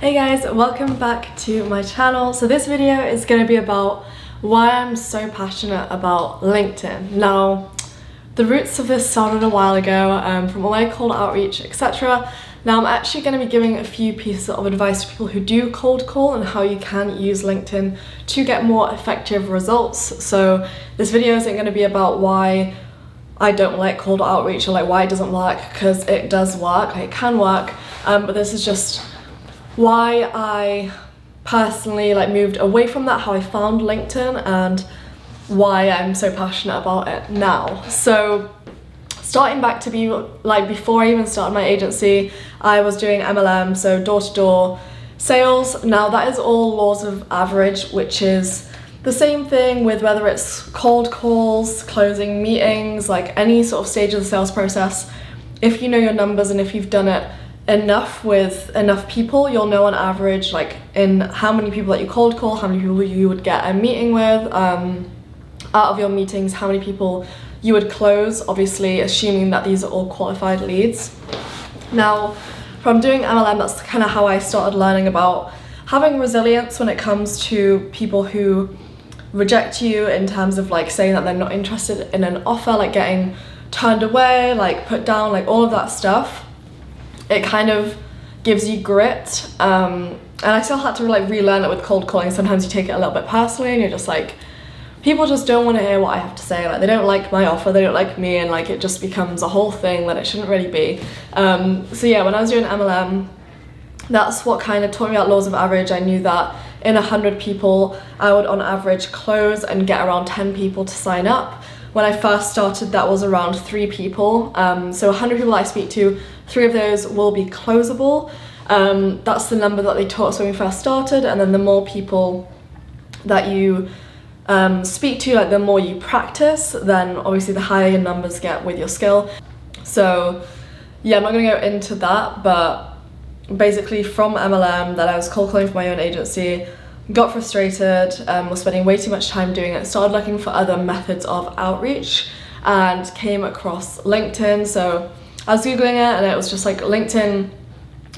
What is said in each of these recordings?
Hey guys, welcome back to my channel. So this video is going to be about why I'm so passionate about LinkedIn. Now, the roots of this started a while ago from all my cold outreach, etc. Now I'm actually going to be giving a few pieces of advice to people who do cold call and how you can use LinkedIn to get more effective results. So this video isn't going to be about why I don't like cold outreach or like why it doesn't work, because it does work, it can work, but this is just why I personally moved away from that, how I found LinkedIn, and why I'm so passionate about it now. So starting back to be before I even started my agency, I was doing MLM, so door-to-door sales. Now that is all laws of average, which is the same thing with whether it's cold calls, closing meetings, like any sort of stage of the sales process. If you know your numbers and if you've done it enough with enough people, you'll know on average in how many people that you cold call, how many people you would get a meeting with, out of your meetings how many people you would close, obviously assuming that these are all qualified leads. Now from doing MLM, that's kind of how I started learning about having resilience when it comes to people who reject you, in terms of saying that they're not interested in an offer, getting turned away, put down, all of that stuff. It kind of gives you grit, and I still had to relearn it with cold calling. Sometimes you take it a little bit personally and you're just people just don't want to hear what I have to say, they don't like my offer, they don't like me, and it just becomes a whole thing that it shouldn't really be. So yeah, when I was doing MLM, that's what kind of taught me about laws of average. I knew that in 100 people I would on average close and get around 10 people to sign up. When I first started, that was around 3 people. So 100 people I speak to, 3 of those will be closable. That's the number that they taught us when we first started, and then the more people that you speak to, the more you practice, then obviously the higher your numbers get with your skill. So yeah, I'm not gonna go into that, but basically from MLM, that I was cold calling for my own agency, got frustrated, was spending way too much time doing it, started looking for other methods of outreach, and came across LinkedIn. So I was googling it, and it was just LinkedIn.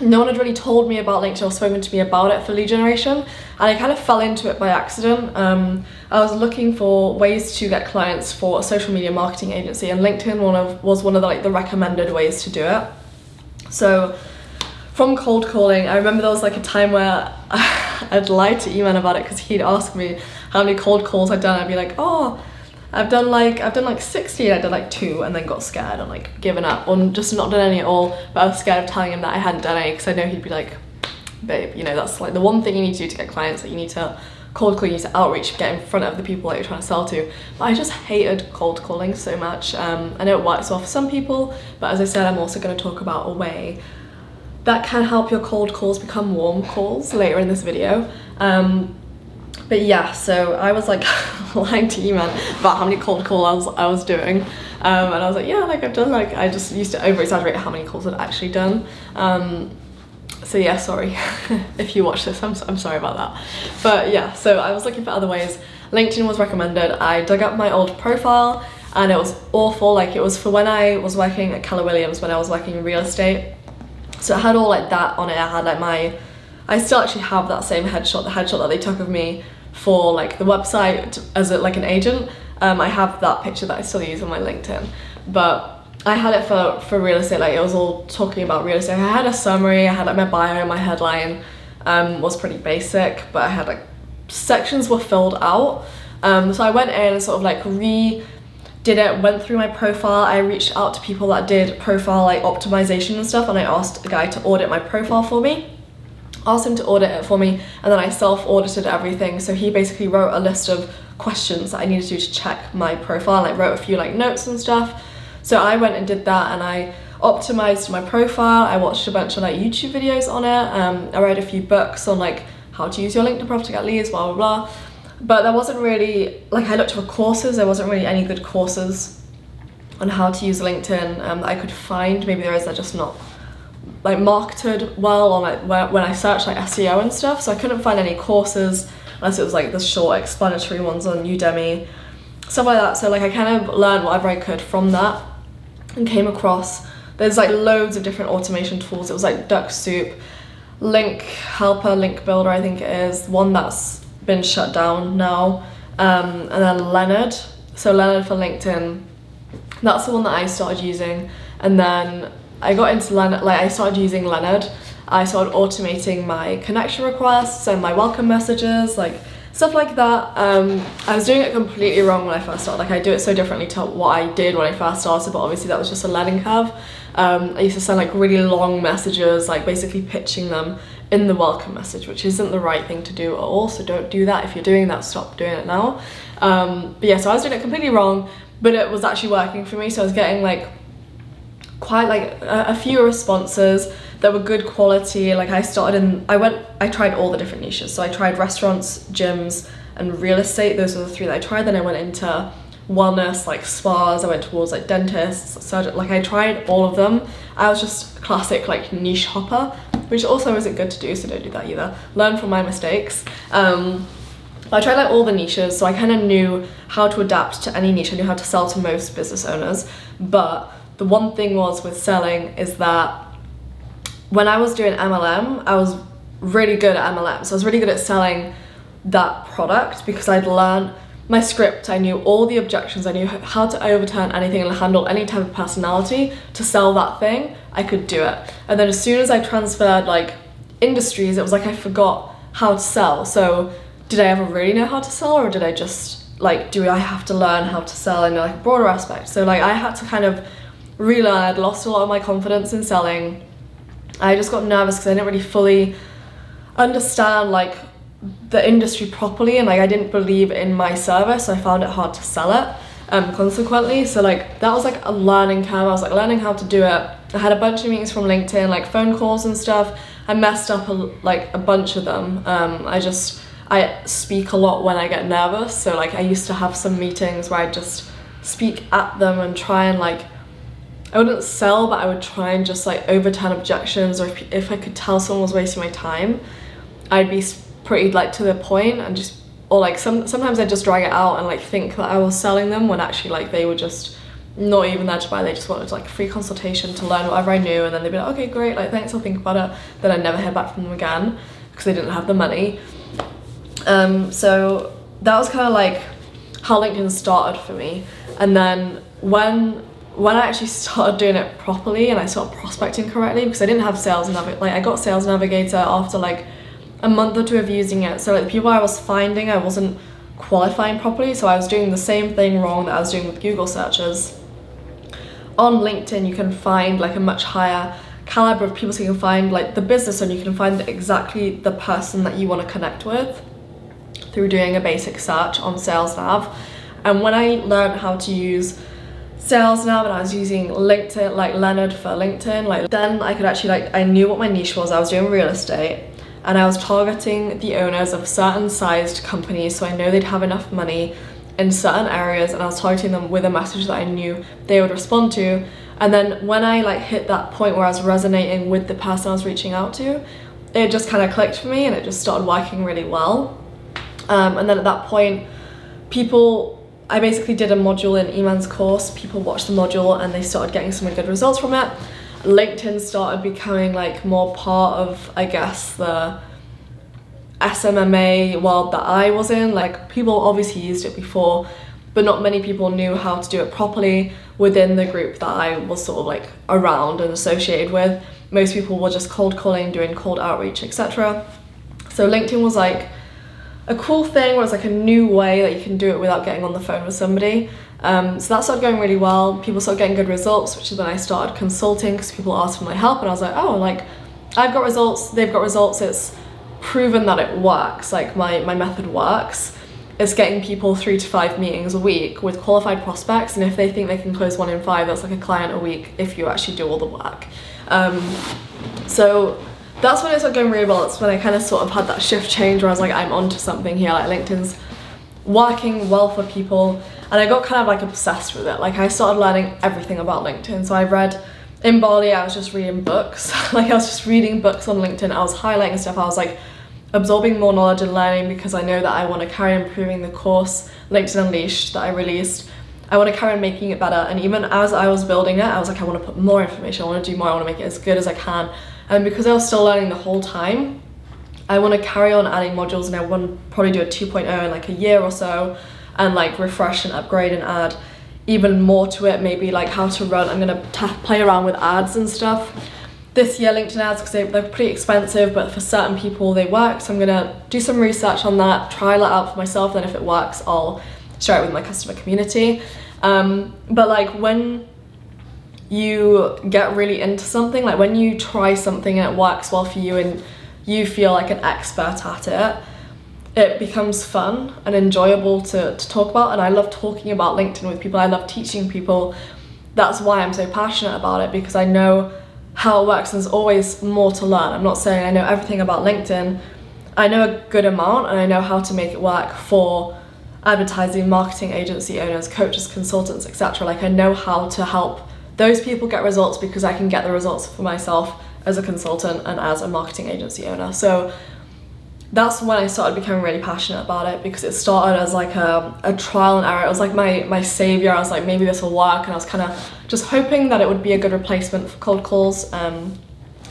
No one had really told me about LinkedIn or spoken to me about it for lead generation, and I kind of fell into it by accident. I was looking for ways to get clients for a social media marketing agency, and LinkedIn was one of the recommended ways to do it. So from cold calling, I remember there was a time where I'd lie to Eman about it, because he'd ask me how many cold calls I'd done. I'd be like, oh, I've done 60, and I did 2, and then got scared and given up, or just not done any at all. But I was scared of telling him that I hadn't done any, because I know he'd be like, babe, that's the one thing you need to do to get clients, that you need to cold call, you need to outreach, get in front of the people that you're trying to sell to. But I just hated cold calling so much. I know it works well for some people, but as I said, I'm also going to talk about a way that can help your cold calls become warm calls later in this video. But yeah, so I was lying to Eman about how many cold calls I was doing, and I was yeah, I've done, I just used to over exaggerate how many calls I'd actually done. So yeah, sorry if you watch this, I'm sorry about that. But yeah, so I was looking for other ways. LinkedIn was recommended. I dug up my old profile, and it was awful. It was for when I was working at Keller Williams, when I was working in real estate. So it had all that on it. I had I still actually have that same headshot, the headshot that they took of me for the website as an agent. I have that picture that I still use on my LinkedIn, but I had it for real estate. It was all talking about real estate. I had a summary, I had my bio, my headline was pretty basic, but I had sections were filled out. So I went in and sort of redid it, went through my profile. I reached out to people that did profile optimization and stuff, and I asked a guy to audit my profile for me. Asked him to audit it for me, and then I self-audited everything. So he basically wrote a list of questions that I needed to do to check my profile, and I wrote a few notes and stuff. So I went and did that, and I optimized my profile. I watched a bunch of YouTube videos on it. I read a few books on how to use your LinkedIn profile to get leads, blah blah blah. But there wasn't really, I looked for courses, there wasn't really any good courses on how to use LinkedIn that I could find. Maybe there is, they're just not marketed well on when I searched SEO and stuff. So I couldn't find any courses unless it was the short explanatory ones on Udemy, stuff like that. So I kind of learned whatever I could from that, and came across, there's loads of different automation tools. It was Duck Soup, link helper, link builder, I think it is, one that's been shut down now, and then Leonard. So Leonard for LinkedIn, that's the one that I started using. And then I got into Leonard, like I started using Leonard. I started automating my connection requests and my welcome messages, like stuff like that. I was doing it completely wrong when I first started. Like I do it so differently to what I did when I first started, but obviously that was just a learning curve. I used to send like really long messages, like basically pitching them in the welcome message, which isn't the right thing to do at all. So don't do that. If you're doing that, stop doing it now. But yeah, so I was doing it completely wrong, but it was actually working for me. So I was getting like quite like a few responses that were good quality. Like I tried all the different niches. So I tried restaurants, gyms, and real estate. Those were the three that I tried. Then I went into wellness, like spas. I went towards like dentists, surgeons. Like I tried all of them. I was just classic like niche hopper, which also isn't good to do, so don't do that either. Learn from my mistakes. I tried like all the niches, so I kind of knew how to adapt to any niche. I knew how to sell to most business owners. But the one thing was with selling is that when I was doing MLM, I was really good at MLM. So I was really good at selling that product because I'd learned my script. I knew all the objections. I knew how to overturn anything and handle any type of personality to sell that thing. I could do it. And then as soon as I transferred like industries, it was like I forgot how to sell. So did I ever really know how to sell, or did I just like, do I have to learn how to sell in like a broader aspect? So like I had to kind of relearn. I'd lost a lot of my confidence in selling. I just got nervous because I didn't really fully understand like the industry properly, and like I didn't believe in my service, so I found it hard to sell it consequently. So like that was like a learning curve. I was like learning how to do it. I had a bunch of meetings from LinkedIn, like phone calls and stuff. I messed up like a bunch of them. I speak a lot when I get nervous, so like I used to have some meetings where I'd just speak at them and try and like, I wouldn't sell, but I would try and just like overturn objections, or if I could tell someone was wasting my time, I'd be pretty like to the point and just, or like sometimes I'd just drag it out and like think that I was selling them when actually like they were just not even there to buy. They just wanted like a free consultation to learn whatever I knew, and then they'd be like, okay, great, like thanks, I'll think about it. Then I'd never hear back from them again because they didn't have the money. So that was kind of like how LinkedIn started for me. And then when I actually started doing it properly and I started prospecting correctly, because I didn't have Sales Navigator, like I got Sales Navigator after like a month or two of using it. So like the people I was finding, I wasn't qualifying properly, so I was doing the same thing wrong that I was doing with Google searches. On LinkedIn you can find like a much higher caliber of people, so you can find like the business, and you can find exactly the person that you want to connect with through doing a basic search on Sales Nav. And when I learned how to use Sales Nav and I was using LinkedIn, like Leonard for LinkedIn, like then I could actually like, I knew what my niche was. I was doing real estate and I was targeting the owners of certain sized companies, so I know they'd have enough money in certain areas, and I was targeting them with a message that I knew they would respond to. And then when I like hit that point where I was resonating with the person I was reaching out to, it just kind of clicked for me and it just started working really well. And then at that point, I basically did a module in Eman's course. People watched the module and they started getting some good results from it. LinkedIn started becoming like more part of, I guess, the SMMA world that I was in. Like people obviously used it before, but not many people knew how to do it properly within the group that I was sort of like around and associated with. Most people were just cold calling, doing cold outreach, etc. So LinkedIn was like a cool thing where it's like a new way that you can do it without getting on the phone with somebody. So that started going really well. People started getting good results, which is when I started consulting because people asked for my help, and I was like, oh, like I've got results, they've got results, it's proven that it works, like my method works. It's getting people 3 to 5 meetings a week with qualified prospects, and if they think they can close 1 in 5, that's like a client a week if you actually do all the work. So that's when it started going really well. That's when I kind of sort of had that shift change where I was like, I'm onto something here, like LinkedIn's working well for people. And I got kind of like obsessed with it. Like I started learning everything about LinkedIn. So I read, in Bali, I was just reading books. Like I was just reading books on LinkedIn. I was highlighting stuff. I was like absorbing more knowledge and learning, because I know that I want to carry on improving the course, LinkedIn Unleashed, that I released. I want to carry on making it better. And even as I was building it, I was like, I want to put more information. I want to do more. I want to make it as good as I can. And because I was still learning the whole time, I want to carry on adding modules, and I want to probably do a 2.0 in like a year or so, and like refresh and upgrade and add even more to it, maybe like how to run. I'm going to play around with ads and stuff this year, LinkedIn ads, because they're pretty expensive, but for certain people they work. So I'm going to do some research on that, trial it out for myself, then if it works I'll share it with my customer community. But like when you get really into something, like when you try something and it works well for you and you feel like an expert at it, it becomes fun and enjoyable to talk about. And I love talking about LinkedIn with people. I love teaching people. That's why I'm so passionate about it, because I know how it works and there's always more to learn. I'm not saying I know everything about LinkedIn. I know a good amount, and I know how to make it work for advertising, marketing agency owners, coaches, consultants, etc. Like I know how to help those people get results because I can get the results for myself as a consultant and as a marketing agency owner. So that's when I started becoming really passionate about it, because it started as like a trial and error. It was like my savior. I was like, maybe this will work, and I was kind of just hoping that it would be a good replacement for cold calls. And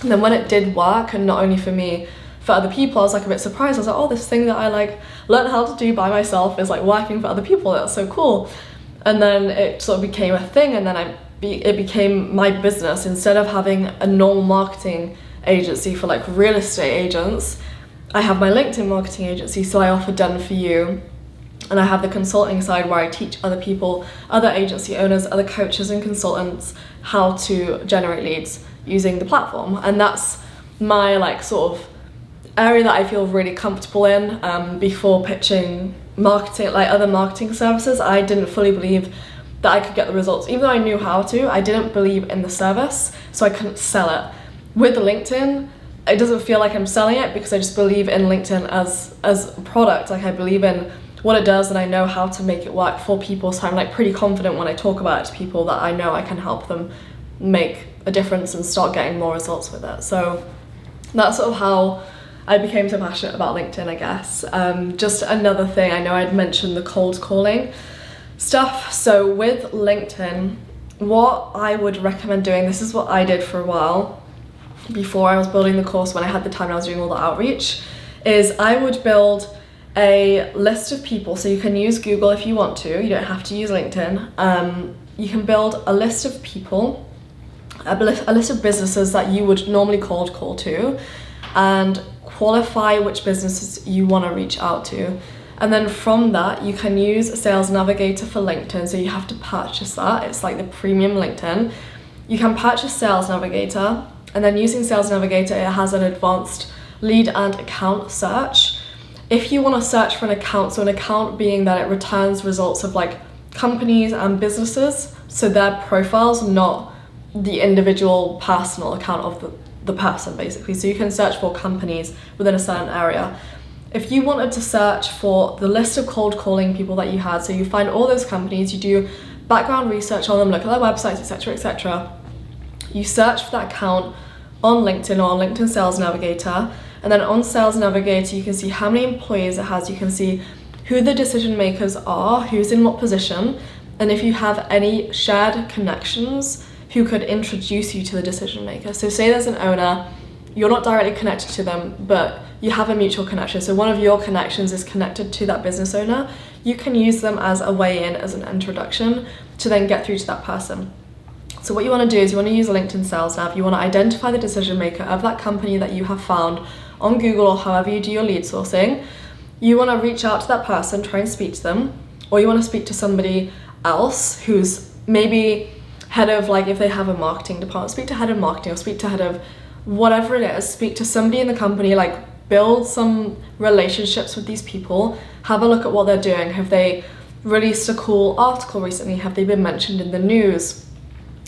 then when it did work, and not only for me, for other people, I was like a bit surprised. I was like, oh, this thing that I like learned how to do by myself is like working for other people. That's so cool. And then it sort of became a thing, and then it became my business. Instead of having a normal marketing agency for like real estate agents, I have my LinkedIn marketing agency, so I offer done for you. And I have the consulting side where I teach other people, other agency owners, other coaches and consultants how to generate leads using the platform. And that's my like sort of area that I feel really comfortable in. Before pitching marketing, like other marketing services, I didn't fully believe that I could get the results. Even though I knew how to, I didn't believe in the service, so I couldn't sell it. With LinkedIn, it doesn't feel like I'm selling it, because I just believe in LinkedIn as a product. Like I believe in what it does, and I know how to make it work for people, so I'm like pretty confident when I talk about it to people that I know I can help them make a difference and start getting more results with it. So that's sort of how I became so passionate about LinkedIn, I guess. Just another thing, I know I'd mentioned the cold calling stuff. So with LinkedIn, what I would recommend doing, this is what I did for a while before I was building the course, when I had the time and I was doing all the outreach, is I would build a list of people. So you can use Google if you want to, you don't have to use LinkedIn. You can build a list of people, a list of businesses that you would normally cold call to, and qualify which businesses you want to reach out to. And then from that, you can use Sales Navigator for LinkedIn. So you have to purchase that. It's like the premium LinkedIn. You can purchase Sales Navigator, and then using Sales Navigator, it has an advanced lead and account search. If you want to search for an account, so an account being that it returns results of like companies and businesses, so their profiles, not the individual personal account of the person basically. So you can search for companies within a certain area. If you wanted to search for the list of cold calling people that you had, so you find all those companies, you do background research on them, look at their websites, etc., etc. You search for that account on LinkedIn or on LinkedIn Sales Navigator, and then on Sales Navigator you can see how many employees it has, you can see who the decision makers are, who's in what position, and if you have any shared connections who could introduce you to the decision maker. So say there's an owner, you're not directly connected to them, but you have a mutual connection. So one of your connections is connected to that business owner. You can use them as a way in, as an introduction to then get through to that person. So what you want to do is you want to use LinkedIn Sales Nav. You want to identify the decision maker of that company that you have found on Google or however you do your lead sourcing. You want to reach out to that person, try and speak to them, or you want to speak to somebody else who's maybe head of, like if they have a marketing department, speak to head of marketing or speak to head of whatever it is, speak to somebody in the company, like build some relationships with these people, have a look at what they're doing. Have they released a cool article recently? Have they been mentioned in the news?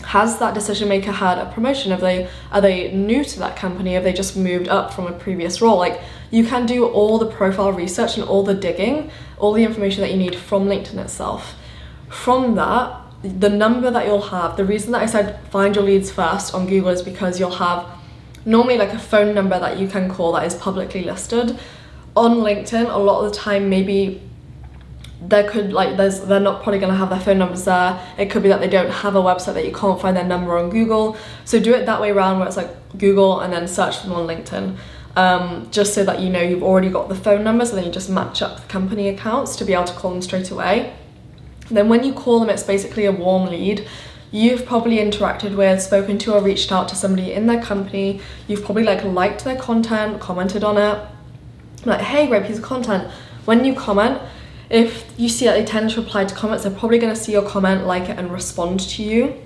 Has that decision maker had a promotion? Are they new to that company? Have they just moved up from a previous role? Like you can do all the profile research and all the digging, all the information that you need from LinkedIn itself. From that, the number that you'll have, the reason that I said find your leads first on Google is because you'll have normally like a phone number that you can call that is publicly listed. On LinkedIn, a lot of the time, maybe they're not probably going to have their phone numbers there. It could be that they don't have a website, that you can't find their number on Google. So do it that way around, where it's like Google and then search them on LinkedIn, just so that you know you've already got the phone numbers, and then you just match up the company accounts to be able to call them straight away. And then when you call them, it's basically a warm lead. You've probably interacted with, spoken to, or reached out to somebody in their company. You've probably liked their content, commented on it, like, hey, great piece of content. When you comment, if you see that they tend to reply to comments, they're probably going to see your comment, like it, and respond to you.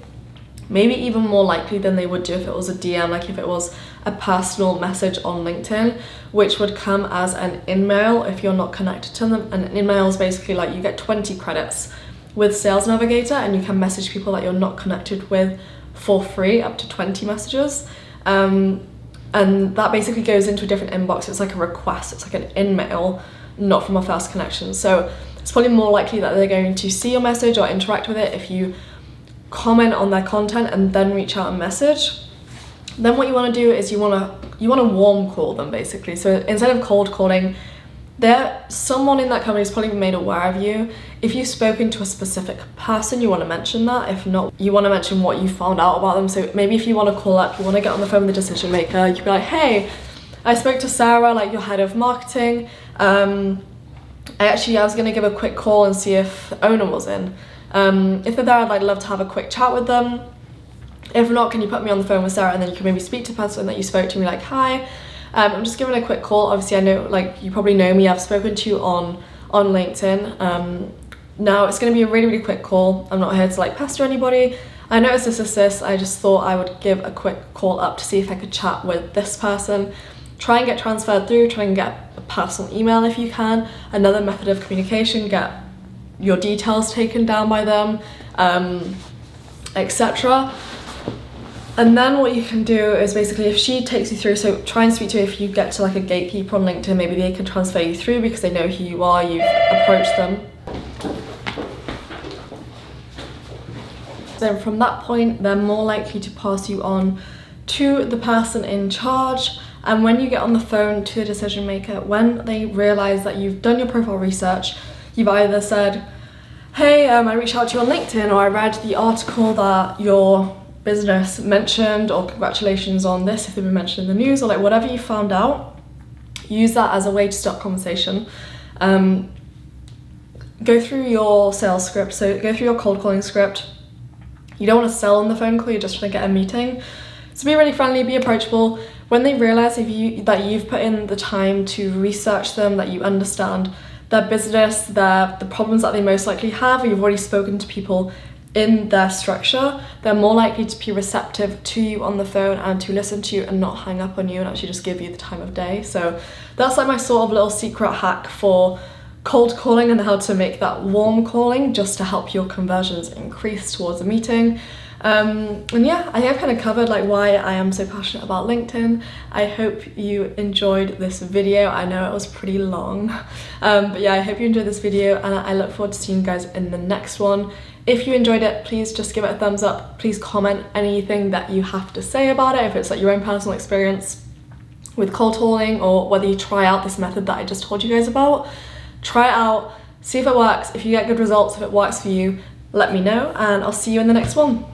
Maybe even more likely than they would do if it was a DM, like if it was a personal message on LinkedIn, which would come as an in-mail if you're not connected to them. And an in-mail is basically like you get 20 credits with Sales Navigator, and you can message people that you're not connected with for free, up to 20 messages. And that basically goes into a different inbox. It's like a request, it's like an in-mail, not from a first connection. So it's probably more likely that they're going to see your message or interact with it if you comment on their content and then reach out and message. Then what you want to do is you want to warm call them, basically. So instead of cold calling, someone in that company has probably been made aware of you. If you've spoken to a specific person, you want to mention that. If not, you want to mention what you found out about them. So maybe if you want to call up, you want to get on the phone with the decision maker, you could be like, hey, I spoke to Sarah, like your head of marketing. I was going to give a quick call and see if the owner was in. If they're there, I'd love to have a quick chat with them. If not, can you put me on the phone with Sarah, and then you can maybe speak to the person that you spoke to and be like, hi, I'm just giving a quick call. Obviously, I know, like, you probably know me. I've spoken to you on LinkedIn. Now it's going to be a really, really quick call. I'm not here to like pester anybody. I noticed this. I just thought I would give a quick call up to see if I could chat with this person. Try and get transferred through. Try and get a personal email if you can. Another method of communication. Get your details taken down by them, etc. And then what you can do is basically, if she takes you through, so try and speak to her. If you get to like a gatekeeper on LinkedIn, maybe they can transfer you through because they know who you are, you've approached them. Then from that point, they're more likely to pass you on to the person in charge. And when you get on the phone to the decision maker, when they realize that you've done your profile research, you've either said, hey, I reached out to you on LinkedIn, or I read the article that your business mentioned, or congratulations on this if they've been mentioned in the news, or like whatever you found out, use that as a way to start conversation. Go through your sales script, so go through your cold calling script. You don't want to sell on the phone call, you're just trying to get a meeting. So be really friendly, be approachable. When they realize that you've put in the time to research them, that you understand their business, the problems that they most likely have, or you've already spoken to people in their structure, they're more likely to be receptive to you on the phone and to listen to you and not hang up on you and actually just give you the time of day. So that's like my sort of little secret hack for cold calling and how to make that warm calling, just to help your conversions increase towards a meeting. And yeah, I have kind of covered like why I am so passionate about LinkedIn. I hope you enjoyed this video. I know it was pretty long, but yeah, I hope you enjoyed this video, and I look forward to seeing you guys in the next one. If you enjoyed it, please just give it a thumbs up. Please comment anything that you have to say about it, if it's like your own personal experience with cold calling, or whether you try out this method that I just told you guys about. Try it out, see if it works. If you get good results, if it works for you, let me know, and I'll see you in the next one.